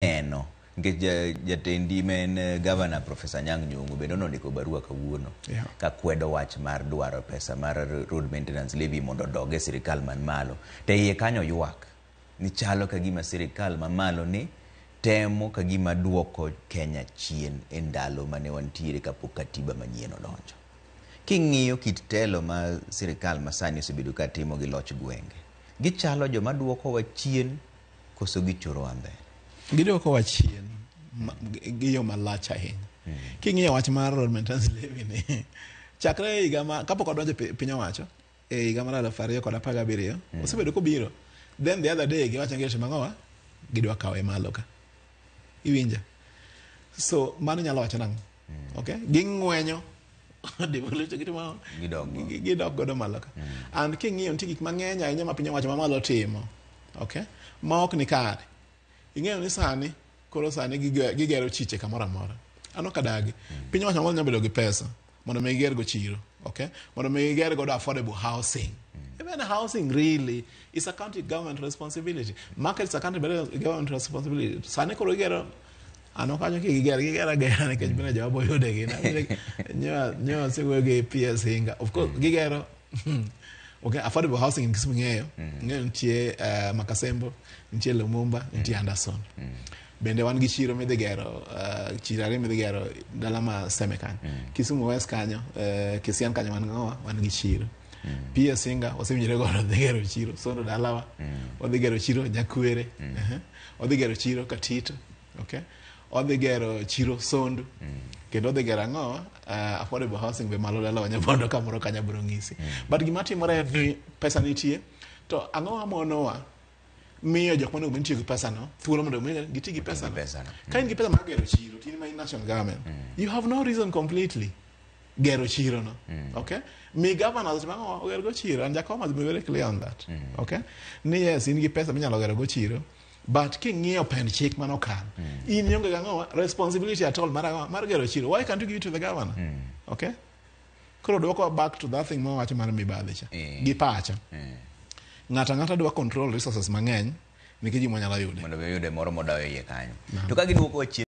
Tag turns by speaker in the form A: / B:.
A: eno nikech jatendi men governor Professor Anyang' Nyong'o bende nondiko barua kawuono ka kwedo wach mar dwaro pesa mar road maintenance levy mondo odog e sirikal man malo. Te iye kanyo ywak ni chalo kagima sirikal man malo ni temo kagima duoko Kenya chien e ndalo mane wantiere kapok katiba manyien odonjo. King'iyo kit telo ma sirikal masani osebedo ka timo gi loch gwenge, gichalo joma duoko wa chien koso gichoro ambe.
B: Giduoko wa chien giyo malach ahinya. King'iyo wach mar road maintenance levy ni chakre higa ma kapok odonjo piny owacho e higa mar 2017 osebedo kobiro. Then the other day giwacho ngeche mangowa gidwa kawe malo ka. Iwinja. So mano nyalo wacho nang'o? Okay? Ging'wenyo devolution gidok godo malo ka. And king'iyo nitie gik mang'eny ahinya ma piny owacho mamalo timo. Okay? Ma ok ni kare. Ing'eyo ni sani koro sani gigero chiche kamoro amora. Ano kadagi. Piny owacho mamalo nyabedo gi pesa mondo mi giger go chiro. Okay? Mondo mi giger go affordable housing. Even housing really is a county government responsibility. Markets are county government responsibility. Sani koro gigero ano kanyo gigero nikech bina jawabo yude gina. Nyo segwege PS hinga. Of course gigero okay, affordable housing in Kisumu ng'eyo. Ng'eyo nitie Makasembo, nitie Lumumba, nitie Anderson. Bende wan gi chiro midhigero, chirare midhigero dala ma Semekan. Kisumu West kanyo, Kisian kanyo wan gi chiro. PS Singa osewinjore godo dhigero chiro, Sondo dalawa, odhigero chiro Nyakwere, odhigero chiro Katito, okay? Odhigero chiro Sondo, kendo odhigero ang'o affordable housing be malo dalawa Nyabondo kamoro ka Nyaburo ng'isi. But gima timore ni pesa nitie, to ang'o amonowa miyo jok mane obentie gi pesa no thuolo mondo giti gi pesa no. Ka in gi pesa mar gero chiro tini ma national government, you have no reason completely gero chiro no. Okay? Mi governors mango gero go chiro, and Jacob must be very clear on that. Okay? Ni yes, in gi pesa minyalo gero go chiro, but king'iyo pen chik manokan, in yonge gango responsibility at all mar gero chiro. Why can't you give it to the governor? Okay? Koro dwoko back to that thing mo wacho mar mibadhi cha. Gi pacha. Ngata dwa control resources mang'eny nikiji mwanyala yude.
A: Mondo yude moro modayo iye kanyo. To ka giduoko chien